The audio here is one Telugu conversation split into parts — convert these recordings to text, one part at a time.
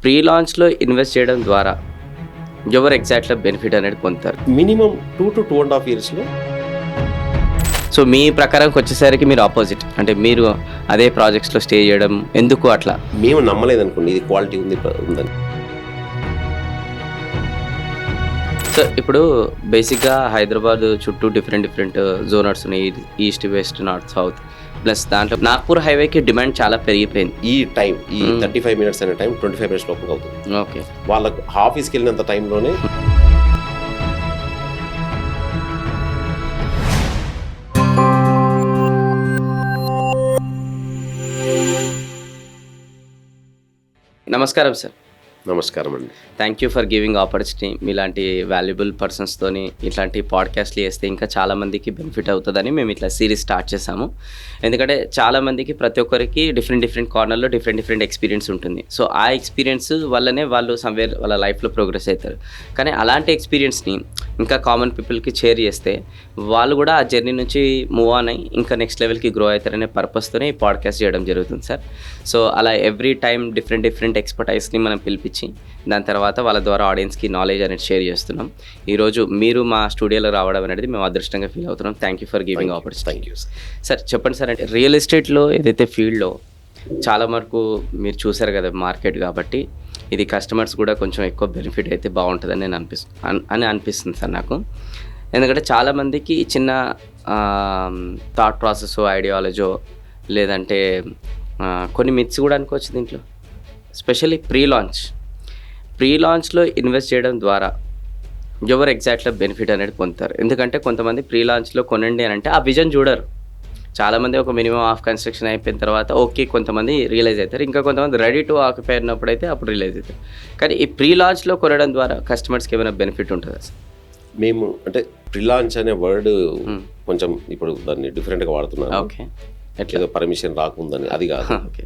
ప్రీ లాంచ్లో ఇన్వెస్ట్ చేయడం ద్వారా ఎవరు ఎగ్జాక్ట్గా బెనిఫిట్ అనేది పొందుతారు? Minimum 2 to 2.5 yearsలో. సో మీ ప్రకారంకి వచ్చేసరికి మీరు ఆపోజిట్, అంటే మీరు అదే ప్రాజెక్ట్స్లో స్టే చేయడం ఎందుకు అట్లా? మేము నమ్మలేదనుకోండి ఇది క్వాలిటీ ఉందని. సో ఇప్పుడు బేసిక్గా హైదరాబాద్ చుట్టూ డిఫరెంట్ జోనర్స్ ఉన్నాయి, east west north south, plus దాంట్లో నాగ్పూర్ హైవేకి డిమాండ్ చాలా పెరిగిపోయింది. ఈ టైం 35 minutes అనే టైం 25 minutes లోపల అవుతుంది. ఓకే, వాళ్ళకు ఆఫీస్కి వెళ్ళినంత టైంలోనే నమస్కారం సార్. నమస్కారం అండి. Thank you for giving opportunity. మీలాంటి వాల్యుబుల్ పర్సన్స్తోని ఇట్లాంటి పాడ్కాస్ట్లు చేస్తే ఇంకా చాలామందికి బెనిఫిట్ అవుతుందని మేము ఇట్లా సిరీస్ స్టార్ట్ చేసాము. ఎందుకంటే చాలామందికి ప్రతి ఒక్కరికి డిఫరెంట్ కార్నర్లో డిఫరెంట్ ఎక్స్పీరియన్స్ ఉంటుంది. సో ఆ ఎక్స్పీరియన్స్ వల్లనే వాళ్ళు సమ్వేర్ వాళ్ళ లైఫ్లో ప్రోగ్రెస్ అవుతారు. కానీ అలాంటి ఎక్స్పీరియన్స్ని ఇంకా కామన్ పీపుల్కి షేర్ చేస్తే వాళ్ళు కూడా ఆ జర్నీ నుంచి మూవ్ ఆన్ అయ్యి ఇంకా నెక్స్ట్ లెవెల్కి గ్రో అవుతారనే పర్పస్తోనే ఈ పాడ్కాస్ట్ చేయడం జరుగుతుంది సార్. సో అలా ఎవ్రీ టైం డిఫరెంట్ ఎక్స్పర్టైజ్ని మనం పిలిపించి దాని తర్వాత వాళ్ళ ద్వారా ఆడియన్స్కి నాలెడ్జ్ అనేది షేర్ చేస్తున్నాం. ఈరోజు మీరు మా స్టూడియోలో రావడం అనేది మేము అదృష్టంగా ఫీల్ అవుతున్నాం. Thank you for giving opportunity. Thank you sir. చెప్పండి సార్, అంటే రియల్ ఎస్టేట్లో ఏదైతే ఫీల్డ్లో చాలా వరకు మీరు చూసారు కదా మార్కెట్, కాబట్టి ఇది కస్టమర్స్ కూడా కొంచెం ఎక్కువ బెనిఫిట్ అయితే బాగుంటుందని నేను అనిపిస్తుంది సార్ నాకు. ఎందుకంటే చాలామందికి చిన్న థాట్ ప్రాసెస్, ఐడియాలజో లేదంటే కొన్ని మిత్స్ కూడా అనుకోవచ్చు దీంట్లో. స్పెషల్లీ ప్రీ లాంచ్లో ఇన్వెస్ట్ చేయడం ద్వారా ఎవరు ఎగ్జాక్ట్గా బెనిఫిట్ అనేది పొందుతారు? ఎందుకంటే కొంతమంది ప్రీ లాంచ్లో కొనండి అని అంటే ఆ విజన్ చూడరు. చాలామంది ఒక మినిమం ఆఫ్ కన్స్ట్రక్షన్ అయిపోయిన తర్వాత ఓకే కొంతమంది రియలైజ్ అవుతారు, ఇంకా కొంతమంది రెడీ టు ఆక్యుపై అయినప్పుడు అయితే అప్పుడు రియలైజ్ అవుతారు. కానీ ఈ ప్రీ లాంచ్లో కొనడం ద్వారా కస్టమర్స్కి ఏమైనా బెనిఫిట్ ఉంటుందా సార్? మేము అంటే ప్రీ లాంచ్ అనే వర్డ్ కొంచెం ఇప్పుడు దాన్ని డిఫరెంట్గా వాడుతున్నాను. ఓకే, ఏదో పర్మిషన్ రాకుందని అది కాదు. ఓకే,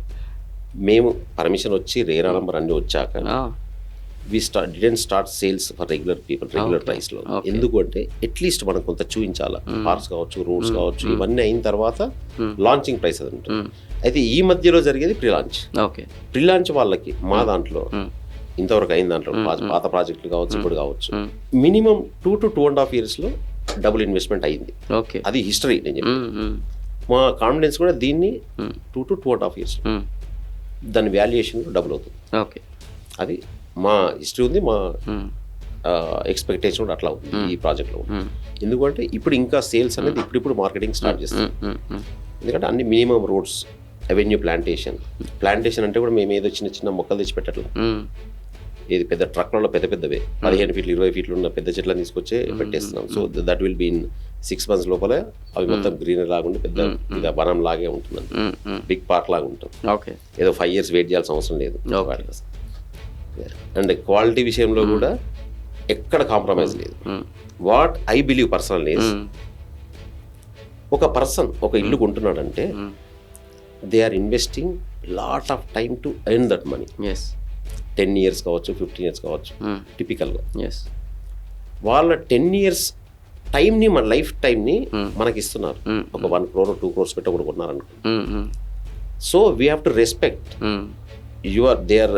మేము పర్మిషన్ వచ్చి రేరా నంబర్ అన్నీ వచ్చాక we didn't start sales for regular people regular ప్రైస్లో. ఎందుకు అంటే అట్లీస్ట్ మనం కొంత చూపించాలా, పార్క్స్ కావచ్చు, రోడ్స్ కావచ్చు, ఇవన్నీ అయిన తర్వాత లాంచింగ్ ప్రైస్ అది ఉంటుంది. అయితే ఈ మధ్యలో జరిగేది pre launch. Okay, pre launch వాళ్ళకి మా దాంట్లో ఇంతవరకు అయిన దాంట్లో పాత ప్రాజెక్టులు కావచ్చు, ఇప్పుడు కావచ్చు, మినిమం 2 to 2.5 yearsలో డబుల్ ఇన్వెస్ట్మెంట్ అయింది. ఓకే, అది హిస్టరీ. నేను చెప్పి మా కాన్ఫిడెన్స్ కూడా దీన్ని 2 to 2.5 years దాని వాల్యుయేషన్లో డబుల్ అవుతుంది. ఓకే, అది మా హిస్టరీ ఉంది, మా ఎక్స్పెక్టేషన్ కూడా అట్లా ఉంది ఈ ప్రాజెక్ట్లో. ఎందుకంటే ఇప్పుడు ఇంకా సేల్స్ అనేది ఇప్పుడు మార్కెటింగ్ స్టార్ట్ చేస్తాం. ఎందుకంటే అన్ని మినిమం రోడ్స్, అవెన్యూ, ప్లాంటేషన్ అంటే కూడా మేము ఏదో చిన్న మొక్కలు తెచ్చి పెట్టట్లా. ఇది పెద్ద ట్రక్లలో పెద్దవే 15 feet 20 feet ఉన్న పెద్ద చెట్లను తీసుకొచ్చే పెట్టేస్తున్నాం. So that will be in 6 months లోపల అవి మొత్తం గ్రీనరీ లాగా ఉండి పెద్ద ఇక వనం లాగే ఉంటుంది, బిగ్ పార్క్ లాగా ఉంటుంది. ఓకే, ఏదో 5 years వెయిట్ చేయాల్సిన అవసరం లేదు. అండ్ క్వాలిటీ విషయంలో కూడా ఎక్కడ కాంప్రమైజ్ లేదు. What I believe personal is, ఒక పర్సన్ ఒక ఇల్లు కొంటున్నాడంటే they are investing lot of time to earn that money. 10 years కావచ్చు, 15 years కావచ్చు. టిపికల్గా వాళ్ళ 10 years టైంని, మన లైఫ్ టైంని మనకి ఇస్తున్నారు. ఒక 1 crore 2 crores పెట్టి ఒకటి కొన్నారనుకో. So we have to respect they are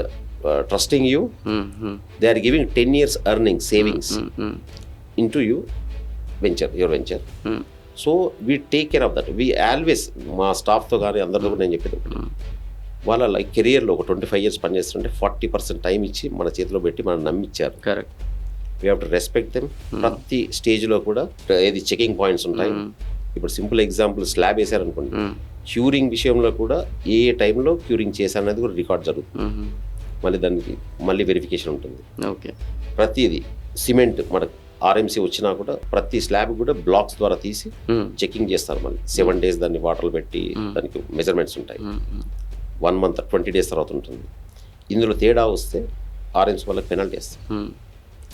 trusting you, they are giving 10 years earning savings into your venture. So we take care of that. We always మా స్టాఫ్తో కానీ అందరితో కూడా నేను చెప్పేది ఒకటి, వాళ్ళ లైక్ కెరియర్లో ఒక 25 years పనిచేస్తుంటే 40% టైం ఇచ్చి మన చేతిలో పెట్టి మనం నమ్మిచ్చారు. Correct. We have to respect them. ప్రతి స్టేజ్లో కూడా ఏది చెకింగ్ పాయింట్స్ ఉంటాయి. ఇప్పుడు సింపుల్ ఎగ్జాంపుల్, స్లాబ్ వేసారనుకోండి, క్యూరింగ్ విషయంలో కూడా ఏ టైంలో క్యూరింగ్ చేశారనేది కూడా రికార్డ్ జరుగుతుంది. మళ్ళీ దానికి వెరిఫికేషన్ ఉంటుంది. ఓకే, ప్రతిదీ సిమెంట్ మనకు RMC వచ్చినా కూడా ప్రతి స్లాబ్ కూడా బ్లాక్స్ ద్వారా తీసి చెకింగ్ చేస్తారు. మళ్ళీ 7 days దాన్ని వాటర్లు పెట్టి దానికి మెజర్మెంట్స్ ఉంటాయి. 1 month 20 days తర్వాత ఉంటుంది. ఇందులో తేడా వస్తే RMC వాళ్ళకి పెనాల్టీ వేస్తారు.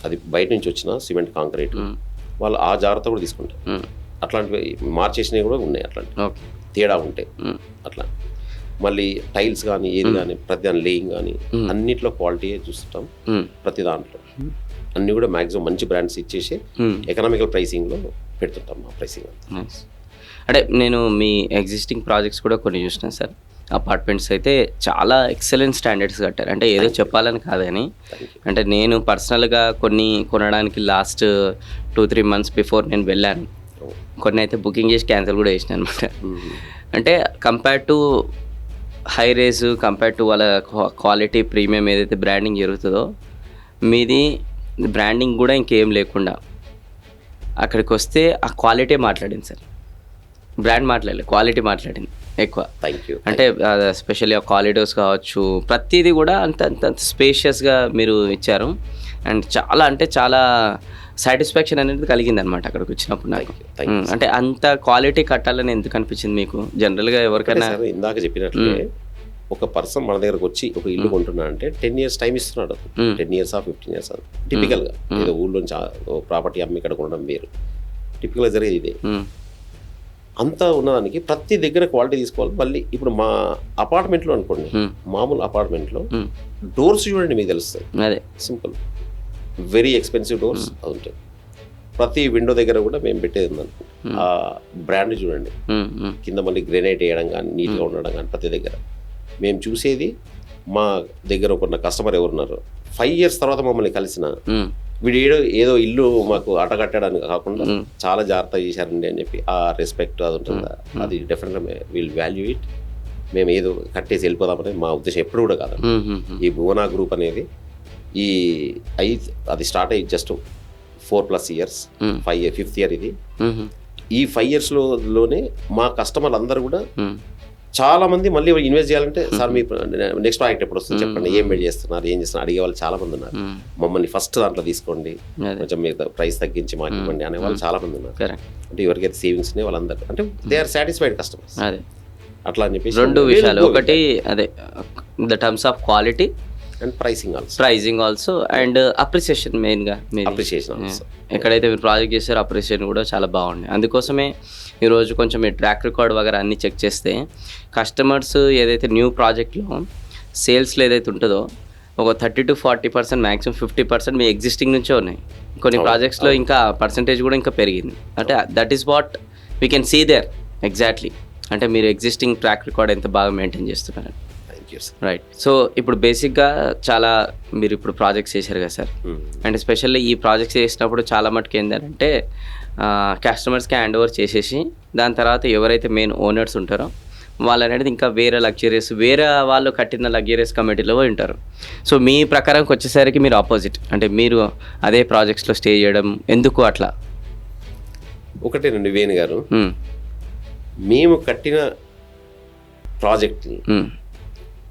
అది బయట నుంచి వచ్చిన సిమెంట్, కాంక్రీట్ వాళ్ళు ఆ జాగ్రత్త కూడా తీసుకుంటారు. అట్లాంటివి మార్చేసినవి కూడా ఉన్నాయి. అట్లాంటి తేడా ఉంటాయి. అట్లా మళ్ళీ టైల్స్ కానీ ఏది కానీ ప్రతి దాని లేయింగ్ కానీ అన్నిట్లో క్వాలిటీ చూస్తుంటాం. ప్రతి దాంట్లో అన్ని కూడా మ్యాక్సిమం మంచి బ్రాండ్స్ ఇచ్చేసి ఎకనామికల్ ప్రైసింగ్లో పెడుతుంటాం. మా ప్రైసింగ్ అంటే నేను మీ ఎగ్జిస్టింగ్ ప్రాజెక్ట్స్ కూడా కొన్ని చూసినాను సార్. అపార్ట్మెంట్స్ అయితే చాలా ఎక్సలెంట్ స్టాండర్డ్స్ కట్టారు. అంటే ఏదో చెప్పాలని కాదని, అంటే నేను పర్సనల్గా కొన్ని కొనడానికి లాస్ట్ 2-3 months బిఫోర్ నేను వెళ్ళాను. కొన్ని అయితే బుకింగ్ చేసి క్యాన్సిల్ కూడా చేసిన అనమాట. అంటే compare to high raise, compare to వాళ్ళ క్వాలిటీ ప్రీమియం ఏదైతే బ్రాండింగ్ జరుగుతుందో, మీది బ్రాండింగ్ కూడా ఇంకేం లేకుండా అక్కడికి వస్తే ఆ క్వాలిటీ మాట్లాడింది సార్. బ్రాండ్ మాట్లాడలేదు, క్వాలిటీ మాట్లాడింది ఎక్కువ. Thank you. అంటే స్పెషల్లీ ఆ కారిడోర్స్ కావచ్చు, ప్రతిదీ కూడా అంత స్పేషియస్గా మీరు ఇచ్చారు. అండ్ చాలా అంటే చాలా సాటిస్ఫాక్షన్ అనేది కలిగింది అనమాట అక్కడికి వచ్చినప్పుడు నాకు. అంటే అంత క్వాలిటీ కట్టాలని ఎందుకు అనిపించింది మీకు జనరల్గా ఎవరికైనా? ఇందాక చెప్పినట్లే ఒక పర్సన్ మన దగ్గరకు వచ్చి ఒక ఇల్లు కొంటున్నా అంటే 10 years టైం ఇస్తున్నాడు. 10 years 15 years టిపికల్గా. ఏదో ఊళ్ళోంచి ప్రాపర్టీ అమ్మి ఇక్కడ కొనడం వేరు. టిపికల్గా జరిగేది ఇదే. అంతా ఉన్నదానికి ప్రతి దగ్గర క్వాలిటీ తీసుకోవాలి. మళ్ళీ ఇప్పుడు మా అపార్ట్మెంట్లో అనుకోండి, మామూలు అపార్ట్మెంట్లో డోర్స్ చూడండి, మీకు తెలుస్తుంది. అదే సింపుల్, వెరీ ఎక్స్పెన్సివ్ డోర్స్ అది ఉంటాయి. ప్రతి విండో దగ్గర కూడా మేము పెట్టేది ఉందనుకో, ఆ బ్రాండ్ చూడండి. కింద మళ్ళీ గ్రెనైట్ వేయడం కానీ, నీట్గా ఉండడం కానీ, ప్రతి దగ్గర మేము చూసేది. మా దగ్గర ఒక కస్టమర్ ఎవరున్నారు 5 years తర్వాత మమ్మల్ని కలిసిన, వీడు ఏదో ఇల్లు మాకు అటగట్టడానికి కాకుండా చాలా జాగ్రత్త చేశారండి అని చెప్పి ఆ రెస్పెక్ట్ అది ఉంటుందా, అది డెఫినెట్గా విల్ వాల్యూ ఇట్. మేము ఏదో కట్టేసి వెళ్ళిపోదామని మా ఉద్దేశం ఎప్పుడు కూడా కాదు. ఈ భువన గ్రూప్ అనేది అది స్టార్ట్ అయ్యి జస్ట్ 4+ years, 5th year ఇది. ఈ 5 years లోనే మా కస్టమర్లు అందరూ కూడా చాలా మంది మళ్ళీ ఇన్వెస్ట్ చేయాలంటే, సార్ మీ నెక్స్ట్ ప్రాజెక్ట్ ఎప్పుడు వస్తుంది చెప్పండి, ఏం చేస్తున్నారు, ఏం చేస్తున్నారు అడిగే వాళ్ళు చాలా మంది ఉన్నారు. మమ్మల్ని ఫస్ట్ దాంట్లో తీసుకోండి, కొంచెం మీరు ప్రైస్ తగ్గించి మాకు ఇవ్వండి అనే వాళ్ళు చాలా మంది ఉన్నారు. అంటే ఎవరికైతే సేవింగ్స్ ఉన్నాయో వాళ్ళందరూ అంటే దే ఆర్ సాటిస్ఫైడ్ కస్టమర్స్. అట్లా అని చెప్పి 2 విషయాలు, ఒకటి అదే the terms of quality and pricing also and appreciation. మెయిన్గా ఎక్కడైతే మీరు ప్రాజెక్ట్ చేశారో అప్రిసియేషన్ కూడా చాలా బాగుంది. అందుకోసమే ఈరోజు కొంచెం మీ ట్రాక్ రికార్డ్ వగైరా అన్నీ చెక్ చేస్తే కస్టమర్స్ ఏదైతే న్యూ ప్రాజెక్ట్లో సేల్స్లో ఏదైతే ఉంటుందో ఒక 30 to 40%, మ్యాక్సిమం 50% మీ ఎగ్జిస్టింగ్ నుంచే ఉన్నాయి. కొన్ని ప్రాజెక్ట్స్లో ఇంకా పర్సంటేజ్ కూడా ఇంకా పెరిగింది. అంటే that is what we can see there exactly. అంటే మీరు ఎగ్జిస్టింగ్ ట్రాక్ రికార్డ్ ఎంత బాగా మెయింటైన్ చేస్తున్నారు. రైట్. సో ఇప్పుడు బేసిక్గా చాలా మీరు ఇప్పుడు ప్రాజెక్ట్స్ చేశారు కదా సార్, అండ్ ఎస్పెషల్లీ ఈ ప్రాజెక్ట్స్ చేసినప్పుడు చాలా మటుకు ఏంటంటే కస్టమర్స్కి హ్యాండ్ ఓవర్ చేసేసి దాని తర్వాత ఎవరైతే మెయిన్ ఓనర్స్ ఉంటారో వాళ్ళు అనేది ఇంకా వేరే వాళ్ళు కట్టిన లగ్జరియస్ కమిటీలో ఉంటారు. సో మీ ప్రకారంకి వచ్చేసరికి మీరు ఆపోజిట్, అంటే మీరు అదే ప్రాజెక్ట్స్లో స్టే చేయడం ఎందుకు అట్లా? ఒకటేనండి వేణు గారు, మేము కట్టిన ప్రాజెక్ట్ని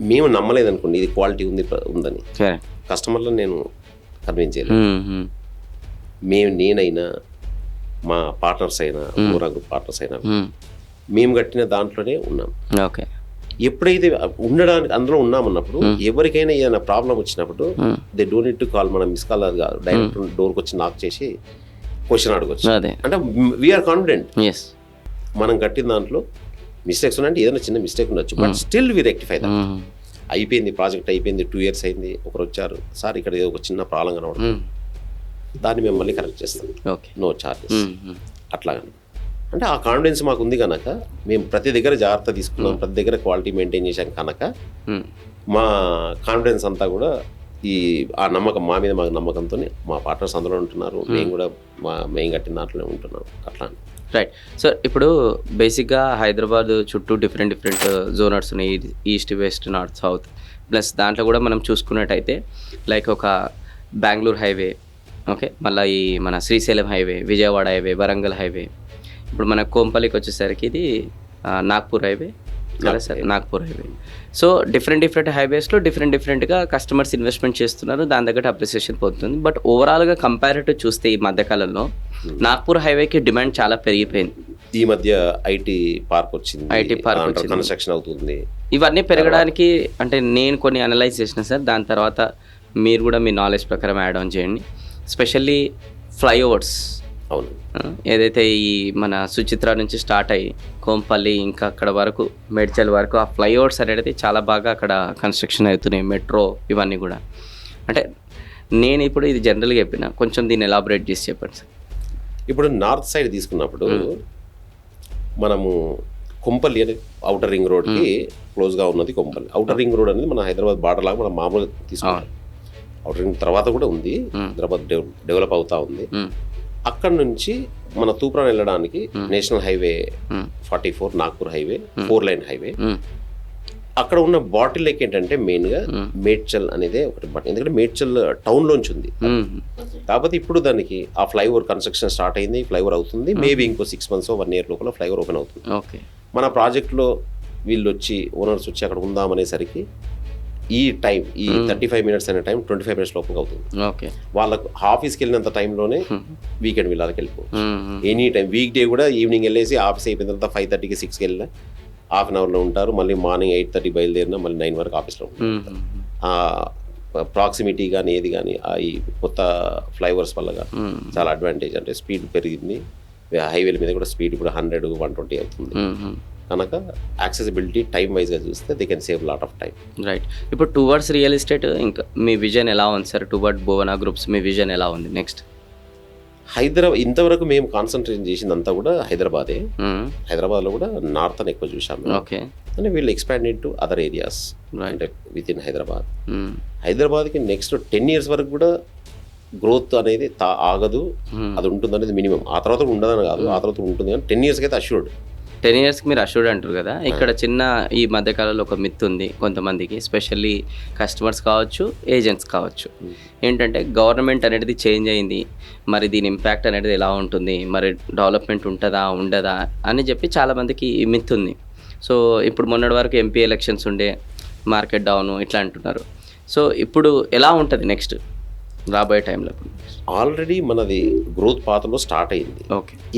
మేము నమ్మలేదనుకోండి ఇది క్వాలిటీ ఉందని కస్టమర్లను నేను కన్విన్స్ చేయలేదు. నేనైనా మా పార్ట్నర్స్ అయినా, గ్రూప్ పార్ట్నర్స్ అయినా మేము కట్టిన దాంట్లోనే ఉన్నాం. ఓకే. ఎప్పుడైతే ఉండడానికి అందులో ఉన్నామన్నప్పుడు ఎవరికైనా ఏదైనా ప్రాబ్లం వచ్చినప్పుడు they don't need to call, మనం మిస్ కాల్ అది కాదు, డైరెక్ట్ డోర్కి వచ్చి నాక్ చేసి క్వశ్చన్ అడగచ్చు. అంటే వీఆర్ కాన్ఫిడెంట్ మనం కట్టిన దాంట్లో మిస్టేక్స్ ఉన్నాయంటే ఏదైనా చిన్న మిస్టేక్ ఉండొచ్చు, but still we rectify that. అయిపోయింది ప్రాజెక్ట్ అయిపోయింది, 2 years అయింది, ఒకరు వచ్చారు, సార్ ఇక్కడ ఏదో ఒక చిన్న ప్రాబ్లం కనబడుతుంది, దాన్ని మేము మళ్ళీ కరెక్ట్ చేస్తాం, నో చార్జెస్. అట్లాగని అంటే ఆ కాన్ఫిడెన్స్ మాకు ఉంది కనుక మేము ప్రతి దగ్గర జాగ్రత్త తీసుకున్నాం, ప్రతి దగ్గర క్వాలిటీ మెయింటైన్ చేసాం కనుక మా కాన్ఫిడెన్స్ అంతా కూడా ఆ నమ్మకం మా మీద మాకు నమ్మకంతో మా పార్ట్నర్స్ అందులో ఉంటున్నారు, మేము కూడా మేము కట్టిన దాంట్లోనే ఉంటున్నాం. అట్లా రైట్. సో ఇప్పుడు బేసిక్గా హైదరాబాద్ చుట్టూ డిఫరెంట్ జోనర్స్ ఉన్నాయి, east, west, north, south. Plus దాంట్లో కూడా మనం చూసుకున్నట్టయితే లైక్ ఒక బెంగళూరు హైవే, ఓకే, మళ్ళీ ఈ మన Srisailam highway, Vijayawada highway, Warangal highway. ఇప్పుడు మన కోంపల్లికి వచ్చేసరికి ఇది నాగ్పూర్ హైవే కదా sir, Nagpur highway. So different హైవేస్లో డిఫరెంట్గా కస్టమర్స్ ఇన్వెస్ట్మెంట్ చేస్తున్నారు, దాని తగ్గట్టు అప్రిసియేషన్ పోతుంది. బట్ ఓవరాల్గా కంపారిటివ్ చూస్తే ఈ మధ్యకాలంలో నాగ్పూర్ హైవేకి డిమాండ్ చాలా పెరిగిపోయింది. ఈ మధ్య ఐటీ పార్క్ వచ్చింది, కన్స్ట్రక్షన్ అవుతుంది. ఇవన్నీ పెరగడానికి అంటే నేను కొన్ని అనలైజ్ చేసిన సార్, దాని తర్వాత మీరు కూడా మీ నాలెడ్జ్ ప్రకారం యాడ్ ఆన్ చేయండి. స్పెషల్లీ ఫ్లైఓవర్స్, అవును, ఏదైతే ఈ మన సుచిత్ర నుంచి స్టార్ట్ అయ్యి కోంపల్లి ఇంకా అక్కడ వరకు మేడ్చల్ వరకు ఆ ఫ్లైఓవర్స్ అనేది చాలా బాగా అక్కడ కన్స్ట్రక్షన్ అవుతున్నాయి, మెట్రో ఇవన్నీ కూడా. అంటే నేను ఇప్పుడు ఇది జనరల్గా చెప్పిన, కొంచెం దీన్ని ఎలాబరేట్ చేసి చెప్పండి సార్. ఇప్పుడు నార్త్ సైడ్ తీసుకున్నప్పుడు మనము కొంపల్లి అనేది అవుటర్ రింగ్ రోడ్కి క్లోజ్గా ఉన్నది కొంపల్లి. అవుటర్ రింగ్ రోడ్ అనేది మన హైదరాబాద్ బార్డర్ లాగా మనం మామూలుగా తీసుకున్నాం. అవుటర్ రింగ్ తర్వాత కూడా ఉంది, హైదరాబాద్ డెవలప్ అవుతా ఉంది. అక్కడ నుంచి మన తూప్రాన్ వెళ్ళడానికి national highway 44 Nagpur highway 4 line highway. అక్కడ ఉన్న బాటిల్ లెక్ ఏంటంటే మెయిన్గా మేడ్చల్ అనేది ఒకటి, ఎందుకంటే మేడ్చల్ టౌన్లోంచి ఉంది. కాకపోతే ఇప్పుడు దానికి ఆ ఫ్లైఓవర్ కన్స్ట్రక్షన్ స్టార్ట్ అయింది, ఫ్లైఓవర్ అవుతుంది. మేబీ ఇంకో 6 months 1 year లోపల ఫ్లైఓవర్ ఓపెన్ అవుతుంది. మన ప్రాజెక్ట్లో వీళ్ళు వచ్చి ఓనర్స్ వచ్చి అక్కడ ఉందామనేసరికి ఈ 35 minutes అనే టైం 25 minutes లోపల అవుతుంది. వాళ్ళకు ఆఫీస్కి వెళ్ళినంత టైంలోనే వీకెండ్ వీళ్ళకి వెళ్ళిపోవచ్చు. ఎనీ టైం వీక్ డే కూడా ఈవినింగ్ వెళ్ళేసి ఆఫీస్ అయిపోయిన తర్వాత 5:30కి 6కి వెళ్ళినా ½ an hourలో ఉంటారు. మళ్ళీ మార్నింగ్ 8:30 బయలుదేరినా మళ్ళీ 9 వరకు ఆఫీస్లో ఉంటారు. ప్రాక్సిమిటీ కానీ ఏది కానీ ఈ కొత్త ఫ్లైఓవర్స్ వల్ల చాలా అడ్వాంటేజ్. అంటే స్పీడ్ పెరిగింది, హైవేల మీద కూడా స్పీడ్ ఇప్పుడు 100, 120 అవుతుంది. కనుక యాక్సెసిబిలిటీ టైం వైజ్గా చూస్తే they can save lot of time. Right. ఇప్పుడు టువర్డ్స్ రియల్ ఎస్టేట్ ఇంకా మీ విజన్ ఎలా ఉంది సార్? టువర్డ్ భువన గ్రూప్స్ మీ విజన్ ఎలా ఉంది నెక్స్ట్? హైదరాబాద్ ఇంతవరకు మేము కాన్సన్ట్రేషన్ చేసిందంతా కూడా హైదరాబాదే. హైదరాబాద్లో కూడా నార్త్ అని ఎక్కువ చూసాము. అంటే వీళ్ళు ఎక్స్పాండెడ్ టు అదర్ ఏరియాస్ అంటే విత్ ఇన్ హైదరాబాద్. హైదరాబాద్కి నెక్స్ట్ 10 years వరకు కూడా గ్రోత్ అనేది ఆగదు, అది ఉంటుంది అనేది మినిమం. ఆ తర్వాత ఉండదని కాదు, ఆ తర్వాత ఉంటుంది, కానీ 10 years అయితే అష్యూర్డ్. 10 yearsకి మీరు అష్యూర్డ్ అంటారు కదా. ఇక్కడ చిన్న ఈ మధ్యకాలంలో ఒక మిత్ ఉంది కొంతమందికి, స్పెషల్లీ కస్టమర్స్ కావచ్చు, ఏజెంట్స్ కావచ్చు. ఏంటంటే గవర్నమెంట్ అనేది చేంజ్ అయింది, మరి దీని ఇంపాక్ట్ అనేది ఎలా ఉంటుంది, మరి డెవలప్మెంట్ ఉంటుందా ఉండదా అని చెప్పి చాలామందికి ఈ మిత్ ఉంది. సో ఇప్పుడు మొన్నటి వరకు ఎంపీ ఎలక్షన్స్ ఉండే, మార్కెట్ డౌన్ ఇట్లా అంటున్నారు. సో ఇప్పుడు ఎలా ఉంటుంది నెక్స్ట్ రాబోయే టైంలో? ఆల్రెడీ మనది గ్రోత్ పాత్రలో స్టార్ట్ అయింది.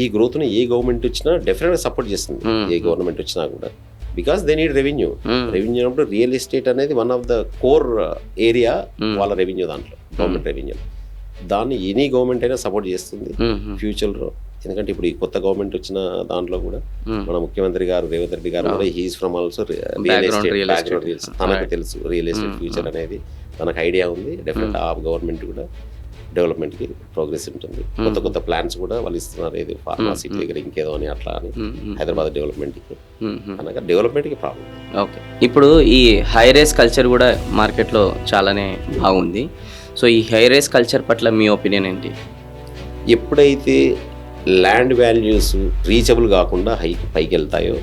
ఈ గ్రోత్ని ఏ గవర్నమెంట్ వచ్చినా డెఫినెట్గా సపోర్ట్ చేస్తుంది. ఏ గవర్నమెంట్ వచ్చినా కూడా, because they need revenue. Revenue అన్నప్పుడు రియల్ ఎస్టేట్ అనేది one of the core area వాళ్ళ రెవెన్యూ, దాంట్లో గవర్నమెంట్ రెవెన్యూ. దాన్ని ఎనీ గవర్నమెంట్ అయినా సపోర్ట్ చేస్తుంది ఫ్యూచర్లో. ఎందుకంటే ఇప్పుడు ఈ కొత్త గవర్నమెంట్ వచ్చిన దాంట్లో కూడా మన ముఖ్యమంత్రి గారు రేవంత్ రెడ్డి గారు కూడా he's from also real estate. తనకు తెలుసు రియల్ ఎస్టేట్ ఫ్యూచర్ అనేది, తనకు ఐడియా ఉంది. డెఫినెట్ ఆ గవర్నమెంట్ కూడా డెవలప్మెంట్కి ప్రోగ్రెస్ ఉంటుంది. కొత్త కొత్త ప్లాన్స్ కూడా వాళ్ళు ఇస్తున్నారు, ఏది ఫార్మాసిటీ దగ్గర ఇంకేదో అని అట్లా అని హైదరాబాద్ డెవలప్మెంట్కి. అనగా డెవలప్మెంట్కి ప్రాబ్లం. ఓకే. ఇప్పుడు ఈ హై రైస్ కల్చర్ కూడా మార్కెట్లో చాలానే బాగుంది. సో ఈ హై రైస్ కల్చర్ పట్ల మీ ఒపీనియన్ ఏంటి? ఎప్పుడైతే ల్యాండ్ వాల్యూస్ రీచబుల్ కాకుండా పైకి వెళ్తాయో